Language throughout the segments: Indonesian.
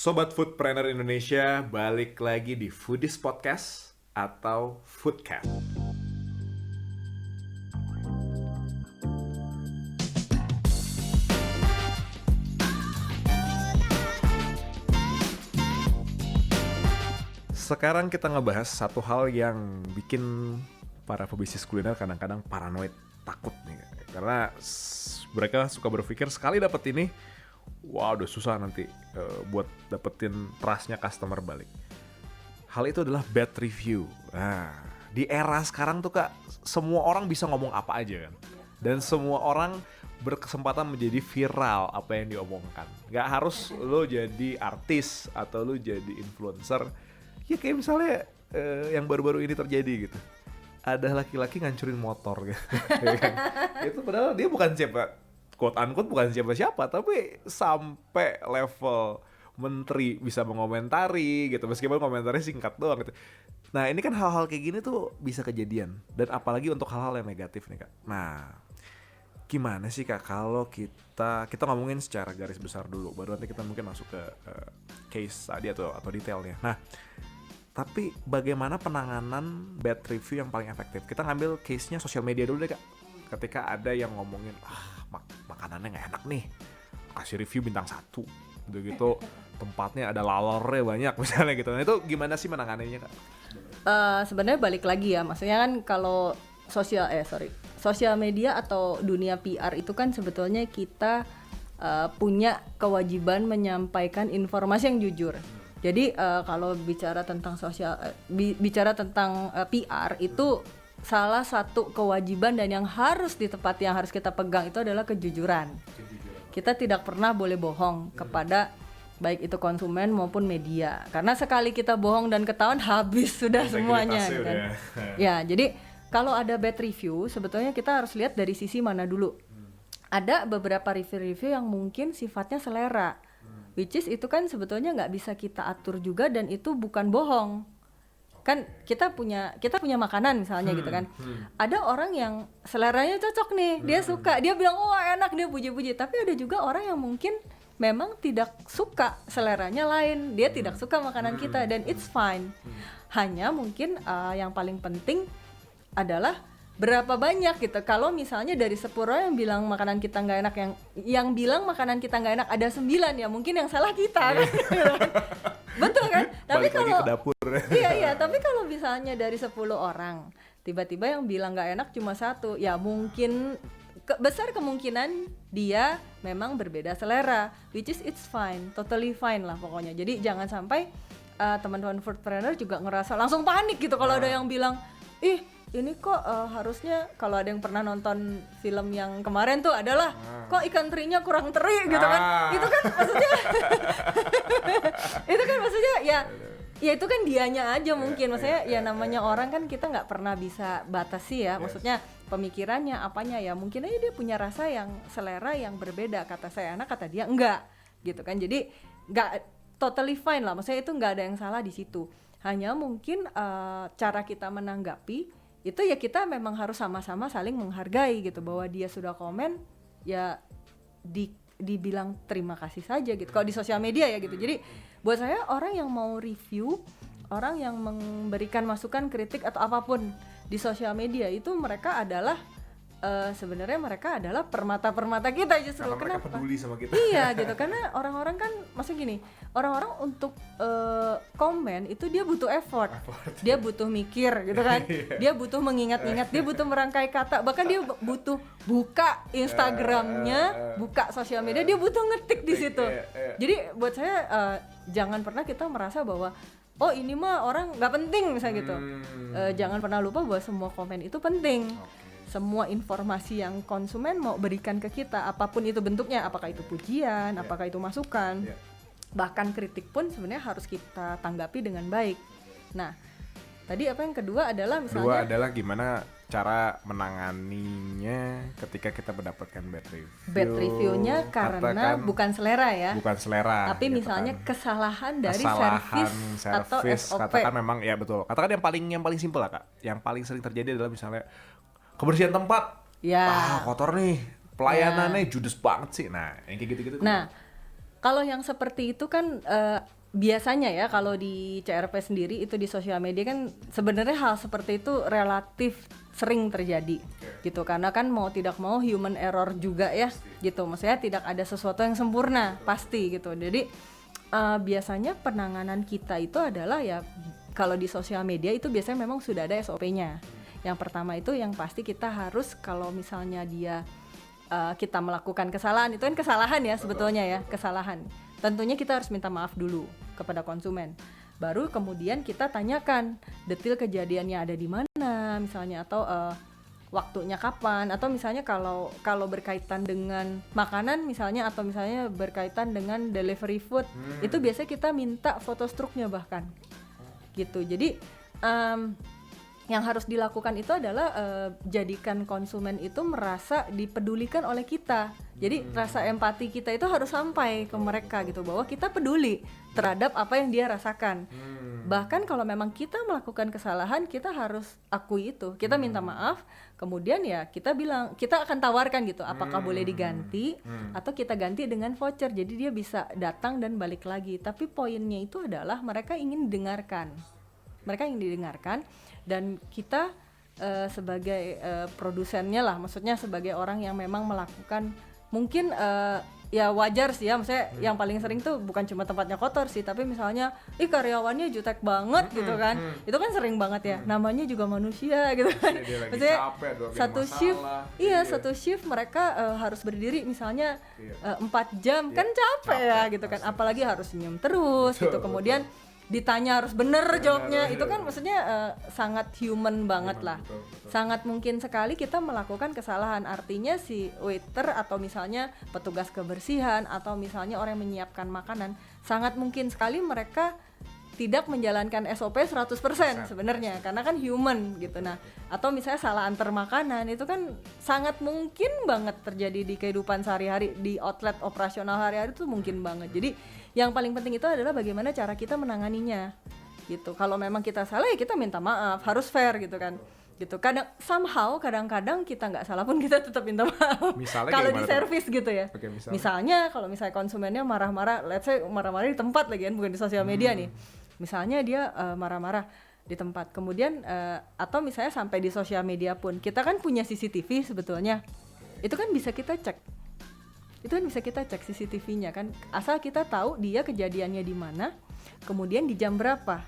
Sobat Foodpreneur Indonesia, balik lagi di Foodies Podcast atau Foodcast. Sekarang kita ngebahas satu hal yang bikin para pebisnis kuliner kadang-kadang paranoid, takut nih. Karena mereka suka berpikir sekali dapet ini, wah udah susah nanti buat dapetin trustnya customer balik. Hal itu adalah bad review. Nah, di era sekarang tuh Kak, semua orang bisa ngomong apa aja kan. Dan semua orang berkesempatan menjadi viral apa yang diomongkan. Gak harus lo jadi artis atau lo jadi influencer. Ya kayak misalnya yang baru-baru ini terjadi gitu. Ada laki-laki ngancurin motor gitu. Itu padahal dia bukan siapa, quote unquote bukan siapa-siapa, tapi sampai level menteri bisa mengomentari gitu, meskipun komentarnya singkat doang gitu. Nah ini kan hal-hal kayak gini tuh bisa kejadian, dan apalagi untuk hal-hal yang negatif nih Kak. Nah gimana sih Kak kalau kita ngomongin secara garis besar dulu, baru nanti kita mungkin masuk ke case tadi atau detailnya. Nah tapi bagaimana penanganan bad review yang paling efektif? Kita ngambil case-nya sosial media dulu deh Kak. Ketika ada yang ngomongin, makanannya gak enak nih, kasih review bintang 1. Udah gitu tempatnya ada lalernya banyak misalnya gitu. Nah itu gimana sih menanganinya Kak? Sebenarnya balik lagi ya, maksudnya kan kalau sosial media atau dunia PR itu kan sebetulnya kita punya kewajiban menyampaikan informasi yang jujur. Jadi kalau bicara tentang PR itu salah satu kewajiban dan yang harus ditepati, yang harus kita pegang itu adalah kejujuran. Kita tidak pernah boleh bohong kepada baik itu konsumen maupun media. Karena sekali kita bohong dan ketahuan habis sudah semuanya kan. Ya, jadi kalau ada bad review sebetulnya kita harus lihat dari sisi mana dulu. Ada beberapa review-review yang mungkin sifatnya selera. Which is itu kan sebetulnya nggak bisa kita atur juga, dan itu bukan bohong. Kan kita punya makanan misalnya gitu kan. Ada orang yang seleranya cocok nih, dia suka, dia bilang wah enak, dia puji-puji. Tapi ada juga orang yang mungkin memang tidak suka, seleranya lain, dia tidak suka makanan kita, dan it's fine. Hanya mungkin yang paling penting adalah berapa banyak gitu. Kalau misalnya dari 10 orang yang bilang makanan kita nggak enak, yang bilang makanan kita nggak enak ada 9, ya mungkin yang salah kita kan. Betul kan? Tapi kalau ke dapur. Iya, tapi kalau misalnya dari 10 orang tiba-tiba yang bilang nggak enak cuma 1, ya mungkin besar kemungkinan dia memang berbeda selera, which is it's fine, totally fine lah pokoknya. Jadi jangan sampai teman-teman foodpreneur juga ngerasa langsung panik gitu kalau ada yang bilang, ini kok harusnya, kalau ada yang pernah nonton film yang kemarin tuh adalah kok ikan terinya kurang teri gitu kan. Itu kan maksudnya ya itu kan dianya aja mungkin, maksudnya ya namanya orang kan kita nggak pernah bisa batasi ya, maksudnya pemikirannya apanya ya, mungkin aja dia punya rasa yang selera yang berbeda, kata saya enak kata dia enggak gitu kan. Jadi nggak totally fine lah, maksudnya itu nggak ada yang salah di situ. Hanya mungkin cara kita menanggapi itu ya kita memang harus sama-sama saling menghargai gitu, bahwa dia sudah komen ya dibilang terima kasih saja gitu kalau di sosial media ya gitu. Jadi buat saya orang yang mau review, orang yang memberikan masukan, kritik atau apapun di sosial media itu mereka adalah sebenarnya mereka adalah permata kita justru. Karena mereka peduli sama kita. Iya gitu, karena orang-orang kan maksud gini, orang-orang untuk komen itu dia butuh effort. Dia butuh mikir gitu kan. Dia butuh mengingat-ingat, dia butuh merangkai kata, bahkan dia butuh buka Instagramnya, buka sosial media, dia butuh ngetik di situ. Jadi buat saya jangan pernah kita merasa bahwa oh ini mah orang nggak penting misalnya gitu. Jangan pernah lupa bahwa semua komen itu penting. Semua informasi yang konsumen mau berikan ke kita, apapun itu bentuknya, apakah itu pujian, apakah itu masukan, bahkan kritik pun sebenarnya harus kita tanggapi dengan baik. Nah, tadi apa yang kedua adalah misalnya gimana cara menanganinya ketika kita mendapatkan bad review. Bad reviewnya karena bukan selera ya. Bukan selera. Tapi gitu misalnya kan. kesalahan service atau SOP. Katakan memang ya betul. Katakan yang paling simpel lah Kak. Yang paling sering terjadi adalah misalnya kebersihan tempat, kotor nih, pelayanannya judes banget sih. Nah, yang kayak gitu-gitu. Nah, Kalau yang seperti itu kan biasanya ya kalau di CRP sendiri itu di sosial media kan sebenarnya hal seperti itu relatif sering terjadi gitu, karena kan mau tidak mau human error juga ya gitu, maksudnya tidak ada sesuatu yang sempurna pasti gitu. Jadi biasanya penanganan kita itu adalah ya kalau di sosial media itu biasanya memang sudah ada SOP-nya. Yang pertama itu yang pasti kita harus kalau misalnya kita melakukan kesalahan, itu kan kesalahan ya sebetulnya ya, kesalahan. Tentunya kita harus minta maaf dulu kepada konsumen. Baru kemudian kita tanyakan detail kejadiannya ada di mana misalnya, atau waktunya kapan, atau misalnya kalau berkaitan dengan makanan misalnya, atau misalnya berkaitan dengan delivery food, itu biasanya kita minta foto struknya bahkan gitu. Jadi yang harus dilakukan itu adalah jadikan konsumen itu merasa dipedulikan oleh kita. Jadi rasa empati kita itu harus sampai ke mereka gitu, bahwa kita peduli terhadap apa yang dia rasakan. Bahkan kalau memang kita melakukan kesalahan, kita harus akui itu. Kita minta maaf, kemudian ya kita bilang, kita akan tawarkan gitu, apakah boleh diganti atau kita ganti dengan voucher. Jadi dia bisa datang dan balik lagi. Tapi poinnya itu adalah mereka ingin didengarkan. Mereka ingin didengarkan, dan kita sebagai produsennya lah, maksudnya sebagai orang yang memang melakukan mungkin ya wajar sih ya, maksudnya yang paling sering tuh bukan cuma tempatnya kotor sih, tapi misalnya karyawannya jutek banget gitu kan, itu kan sering banget ya, namanya juga manusia gitu kan, maksudnya capek, satu shift, satu shift mereka harus berdiri misalnya 4 jam, kan capek ya gitu kan, apalagi harus senyum terus gitu, kemudian ditanya harus bener jawabnya, itu kan maksudnya sangat human banget lah. Betul. Sangat mungkin sekali kita melakukan kesalahan, artinya si waiter atau misalnya petugas kebersihan atau misalnya orang yang menyiapkan makanan, sangat mungkin sekali mereka tidak menjalankan SOP 100% sebenarnya, karena kan human gitu. Nah, atau misalnya salah antar makanan, itu kan sangat mungkin banget terjadi di kehidupan sehari-hari, di outlet operasional hari-hari itu mungkin banget. Jadi yang paling penting itu adalah bagaimana cara kita menanganinya gitu. Kalau memang kita salah ya kita minta maaf, harus fair gitu kan gitu. Kadang-kadang kita nggak salah pun kita tetap minta maaf. Kalau di service gitu ya. Oke, misalnya kalau misalnya konsumennya marah-marah, let's say marah-marah di tempat lagi kan, bukan di sosial media nih. Misalnya dia marah-marah di tempat, kemudian atau misalnya sampai di sosial media pun, kita kan punya CCTV sebetulnya. Itu kan bisa kita cek. CCTV-nya kan, asal kita tahu dia kejadiannya di mana, kemudian di jam berapa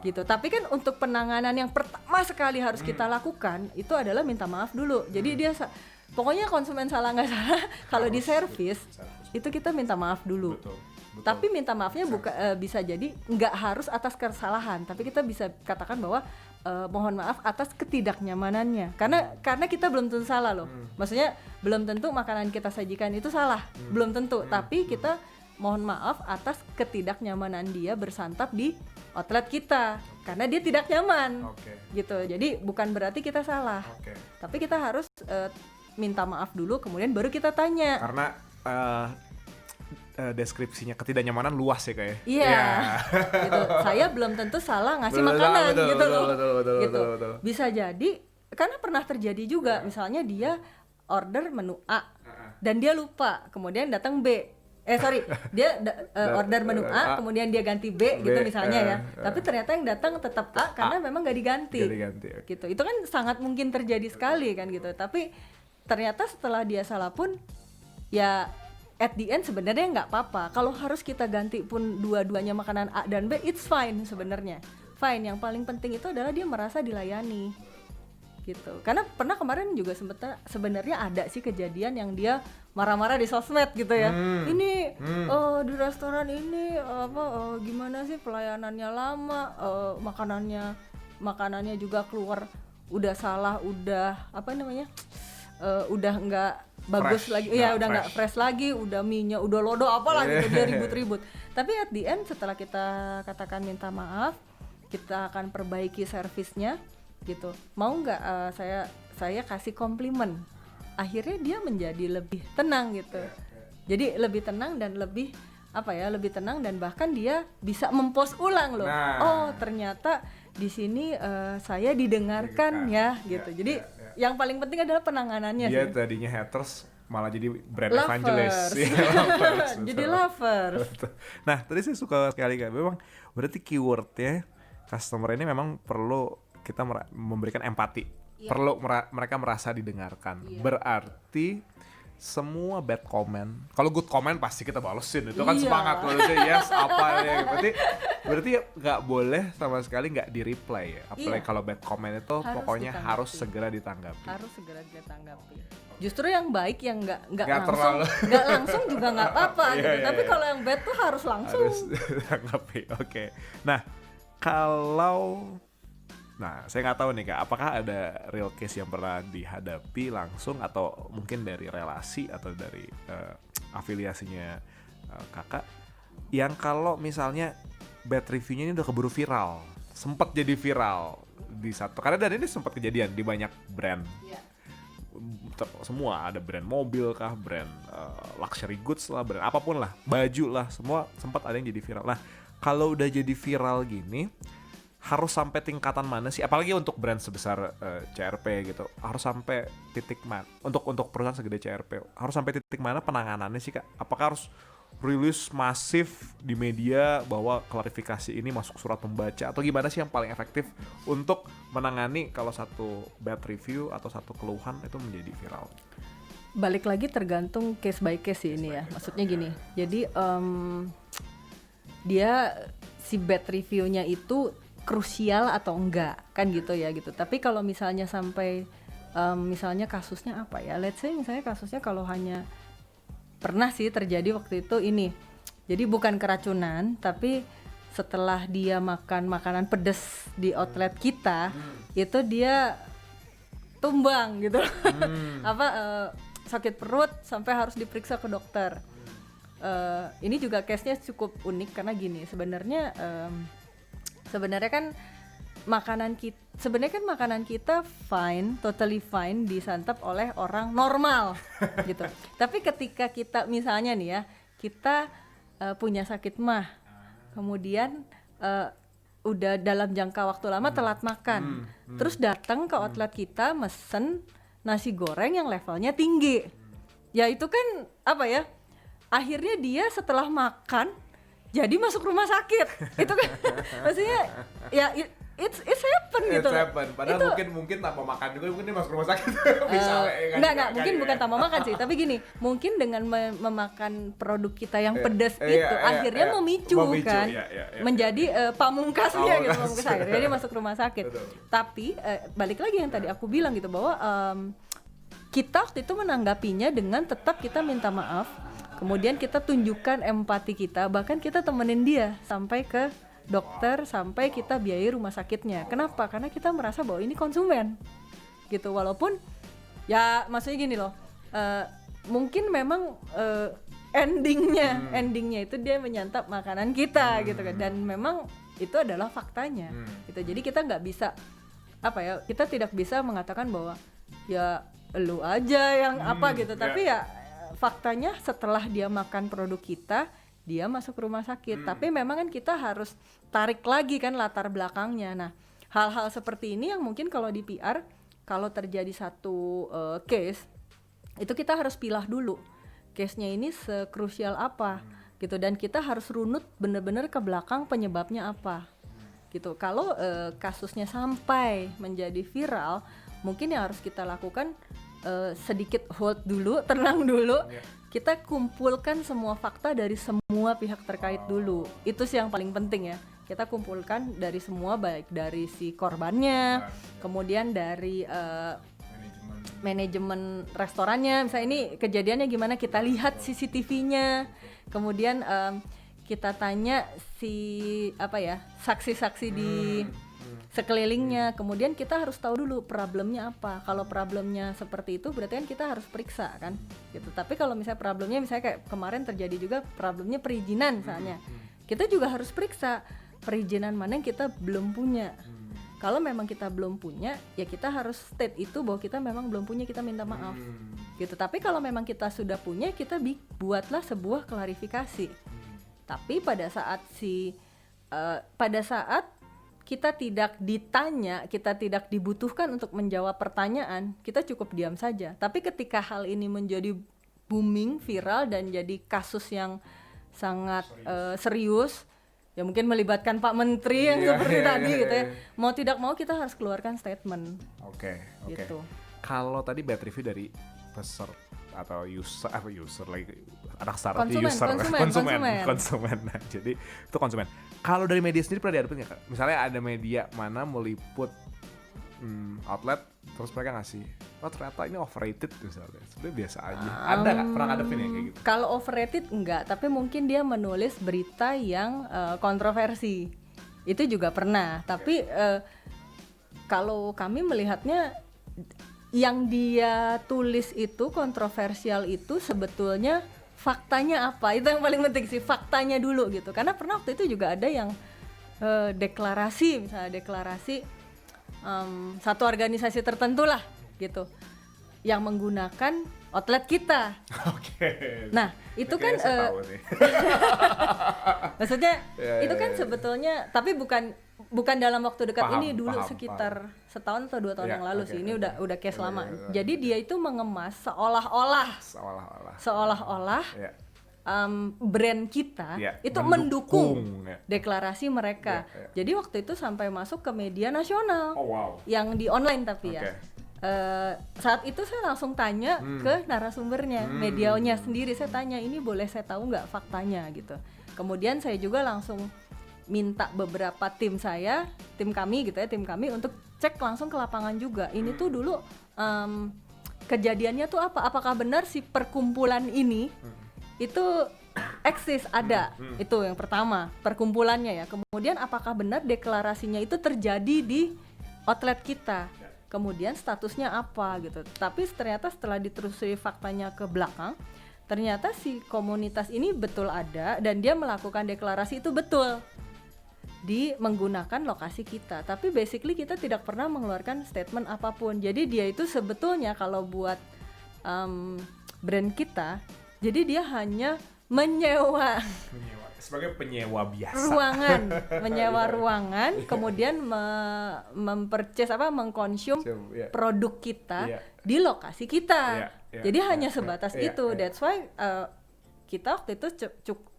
gitu. Tapi kan untuk penanganan yang pertama sekali harus kita lakukan itu adalah minta maaf dulu. Jadi dia pokoknya konsumen salah nggak salah, kalau di service itu kita minta maaf dulu. Betul. Tapi minta maafnya bisa jadi nggak harus atas kesalahan, tapi kita bisa katakan bahwa mohon maaf atas ketidaknyamanannya, karena kita belum tentu salah loh. Maksudnya belum tentu makanan kita sajikan itu salah, belum tentu. Tapi kita mohon maaf atas ketidaknyamanan dia bersantap di outlet kita, karena dia tidak nyaman, gitu. Jadi bukan berarti kita salah, tapi kita harus minta maaf dulu, kemudian baru kita tanya. Karena deskripsinya ketidaknyamanan luas ya kayak. Iya. Gitu. Saya belum tentu salah ngasih makanan gitu loh. Betul. Bisa jadi karena pernah terjadi juga, misalnya dia order menu A dan dia lupa, kemudian datang B. Dia order menu A, kemudian dia ganti B gitu misalnya ya. Tapi ternyata yang datang tetap A karena memang gak diganti. Gitu. Itu kan sangat mungkin terjadi sekali kan gitu. Tapi ternyata setelah dia salah pun ya at the end sebenarnya nggak apa-apa. Kalau harus kita ganti pun dua-duanya makanan A dan B, it's fine sebenarnya. Fine, yang paling penting itu adalah dia merasa dilayani. Gitu. Karena pernah kemarin juga sebenarnya ada sih kejadian yang dia marah-marah di sosmed gitu ya. Ini di restoran ini gimana sih pelayanannya lama, makanannya juga keluar udah salah, udah udah nggak bagus lagi, udah nggak fresh lagi, udah minyak, udah lodo apalah gitu, dia ribut-ribut. Tapi at the end setelah kita katakan minta maaf, kita akan perbaiki servisnya, gitu. Mau nggak saya kasih komplimen? Akhirnya dia menjadi lebih tenang gitu. Jadi lebih tenang dan lebih tenang, dan bahkan dia bisa mempost ulang loh. Oh ternyata di sini saya didengarkan ya gitu. Jadi yang paling penting adalah penanganannya. Dia tadinya haters malah jadi brand Lovers. evangelist. Iya, lovers, Jadi betul. lovers. Betul. Nah, tadi saya suka sekali Kak. Memang berarti keywordnya customer ini memang perlu kita memberikan empati. Iya. Perlu mereka merasa didengarkan. Iya. Berarti semua bad comment, kalau good comment pasti kita balesin. Itu kan Iya. semangat balesin, yes apa ya. Berarti nggak boleh sama sekali nggak di reply ya. Apalagi Iya. kalau bad comment itu Harus pokoknya ditanggapi. harus segera ditanggapi. Harus segera ditanggapi. Justru yang baik yang nggak Nggak langsung terlalu. nggak langsung juga nggak apa-apa Iya, gitu. iya, Tapi iya. kalau yang bad tuh harus langsung. Harus ditanggapi. Oke. Nah, saya nggak tahu nih Kak, apakah ada real case yang pernah dihadapi langsung atau mungkin dari relasi atau dari afiliasinya Kakak yang kalau misalnya bad reviewnya ini udah keburu viral, sempat jadi viral di satu, karena dan ini sempat kejadian di banyak brand. Iya. Semua ada brand mobil kah, brand luxury goods lah, brand apapun lah, baju lah, semua sempat ada yang jadi viral. Nah, kalau udah jadi viral gini, harus sampai tingkatan mana sih? Apalagi untuk brand sebesar CRP gitu, harus sampai titik mana? Untuk perusahaan segede CRP, harus sampai titik mana penanganannya sih Kak? Apakah harus rilis masif di media bahwa klarifikasi ini masuk surat pembaca, atau gimana sih yang paling efektif untuk menangani kalau satu bad review atau satu keluhan itu menjadi viral? Balik lagi tergantung case by case sih ini ya. Maksudnya gini. Jadi dia si bad reviewnya itu krusial atau enggak kan gitu ya gitu. Tapi kalau misalnya sampai misalnya kasusnya apa ya? Let's say misalnya kasusnya kalau hanya pernah sih terjadi waktu itu ini. Jadi bukan keracunan, tapi setelah dia makan makanan pedas di outlet kita, itu dia tumbang gitu. Sakit perut sampai harus diperiksa ke dokter. Ini juga case-nya cukup unik karena gini, sebenarnya kan makanan kita fine, totally fine disantap oleh orang normal gitu. Tapi ketika kita misalnya nih ya, kita punya sakit mah, kemudian udah dalam jangka waktu lama telat makan, terus datang ke outlet kita mesen nasi goreng yang levelnya tinggi, ya itu kan apa ya? Akhirnya dia setelah makan jadi masuk rumah sakit, itu kan maksudnya ya it's happen gitu. Padahal mungkin tanpa makan juga mungkin dia masuk rumah sakit. Enggak, mungkin bukan tanpa makan sih, tapi gini, mungkin dengan memakan produk kita yang pedas itu akhirnya memicu kan, menjadi pamungkasnya gitu, pamungkas akhirnya dia masuk rumah sakit. Betul. Tapi balik lagi yang tadi aku bilang gitu bahwa kita waktu itu menanggapinya dengan tetap kita minta maaf, kemudian kita tunjukkan empati kita, bahkan kita temenin dia sampai ke dokter, sampai kita biayai rumah sakitnya. Kenapa? Karena kita merasa bahwa ini konsumen gitu, walaupun ya maksudnya gini loh, mungkin memang endingnya itu dia menyantap makanan kita gitu kan, dan memang itu adalah faktanya gitu. Jadi kita nggak bisa kita tidak bisa mengatakan bahwa ya lu aja yang apa gitu, tapi ya faktanya setelah dia makan produk kita dia masuk rumah sakit. Tapi memang kan kita harus tarik lagi kan latar belakangnya. Nah, hal-hal seperti ini yang mungkin kalau di PR, kalau terjadi satu case, itu kita harus pilah dulu case-nya ini sekrusial apa gitu, dan kita harus runut benar-benar ke belakang penyebabnya apa gitu. Kalau kasusnya sampai menjadi viral, mungkin yang harus kita lakukan sedikit hold dulu, tenang dulu. Kita kumpulkan semua fakta dari semua pihak terkait dulu. Itu sih yang paling penting ya. Kita kumpulkan dari semua, baik dari si korbannya, kemudian dari manajemen restorannya. Misalnya ini kejadiannya gimana, kita lihat CCTV-nya. Kemudian kita tanya saksi-saksi di sekelilingnya. Kemudian kita harus tahu dulu problemnya apa. Kalau problemnya seperti itu berarti kan kita harus periksa kan gitu. Tapi kalau misalnya problemnya kayak kemarin terjadi juga problemnya perizinan misalnya, kita juga harus periksa perizinan mana yang kita belum punya. Kalau memang kita belum punya, ya kita harus state itu bahwa kita memang belum punya, kita minta maaf gitu. Tapi kalau memang kita sudah punya, kita buatlah sebuah klarifikasi. Tapi pada saat kita tidak ditanya, kita tidak dibutuhkan untuk menjawab pertanyaan, kita cukup diam saja. Tapi ketika hal ini menjadi booming, viral dan jadi kasus yang sangat serius. Ya mungkin melibatkan Pak Menteri yang seperti tadi gitu ya. Mau tidak mau kita harus keluarkan statement. Oke. Gitu. Kalau tadi bad review dari peserta atau user lagi anak startup konsumen. Nah, jadi itu konsumen. Kalau dari media sendiri pernah dihadapin nggak, Kak? Misalnya ada media mana meliput outlet terus mereka ngasih, oh ternyata ini overrated misalnya, sebenarnya biasa aja. Ada nggak pernah ngadepin ya kayak gitu? Kalau overrated enggak, tapi mungkin dia menulis berita yang kontroversi. Itu juga pernah. Tapi kalau kami melihatnya yang dia tulis itu kontroversial itu sebetulnya faktanya apa, itu yang paling penting sih, faktanya dulu gitu. Karena pernah waktu itu juga ada yang deklarasi satu organisasi tertentu lah gitu yang menggunakan outlet kita. Nah itu kan maksudnya itu kan sebetulnya, tapi bukan dalam waktu dekat ini, dulu sekitar setahun atau 2 tahun yang lalu sih. Ini udah case lama. Jadi dia itu mengemas seolah-olah brand kita itu mendukung deklarasi mereka. Jadi waktu itu sampai masuk ke media nasional yang di online tapi ya. Saat itu saya langsung tanya ke narasumbernya, medianya sendiri. Saya tanya, ini boleh saya tahu nggak faktanya gitu. Kemudian saya juga langsung minta beberapa tim kami untuk cek langsung ke lapangan juga. Ini tuh dulu kejadiannya tuh apa? Apakah benar si perkumpulan ini itu eksis, ada? Itu yang pertama, perkumpulannya ya. Kemudian apakah benar deklarasinya itu terjadi di outlet kita? Kemudian statusnya apa gitu. Tapi ternyata setelah ditelusuri faktanya ke belakang, ternyata si komunitas ini betul ada dan dia melakukan deklarasi itu betul di menggunakan lokasi kita. Tapi basically kita tidak pernah mengeluarkan statement apapun. Jadi dia itu sebetulnya kalau buat brand kita, jadi dia hanya menyewa sebagai penyewa biasa menyewa ruangan, kemudian mengkonsum produk kita di lokasi kita. Jadi hanya sebatas itu. That's why kita waktu itu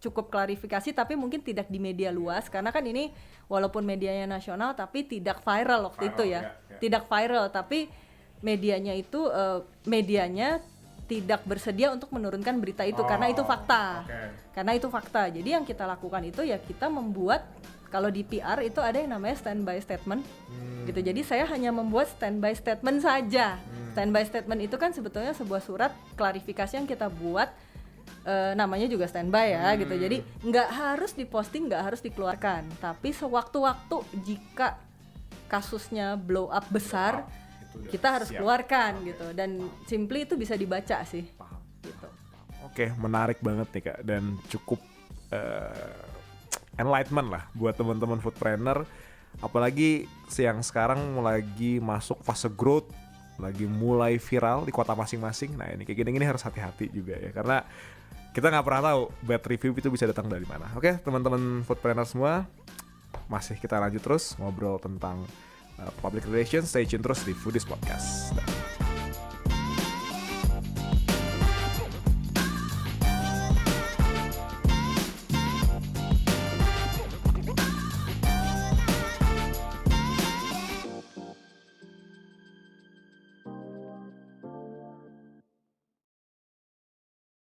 cukup klarifikasi, tapi mungkin tidak di media luas, karena kan ini walaupun medianya nasional tapi tidak viral waktu itu ya. Tidak viral, tapi medianya itu tidak bersedia untuk menurunkan berita itu karena itu fakta. Karena itu fakta. Jadi yang kita lakukan itu ya kita membuat, kalau di PR itu ada yang namanya standby statement. Gitu. Jadi saya hanya membuat standby statement saja. Standby statement itu kan sebetulnya sebuah surat klarifikasi yang kita buat, namanya juga standby ya gitu. Jadi nggak harus diposting, nggak harus dikeluarkan. Tapi sewaktu-waktu jika kasusnya blow up besar, kita harus keluarkan gitu. Dan simply itu bisa dibaca sih. Gitu. Oke, menarik banget nih Kak, dan cukup enlightenment lah buat teman-teman foodpreneur, apalagi yang sekarang lagi masuk fase growth, lagi mulai viral di kota masing-masing. Nah ini kayak gini harus hati-hati juga ya, karena kita nggak pernah tahu bad review itu bisa datang dari mana. Oke, teman-teman foodpreneur semua, masih kita lanjut terus ngobrol tentang public relations. Stay tune terus di Foodies Podcast.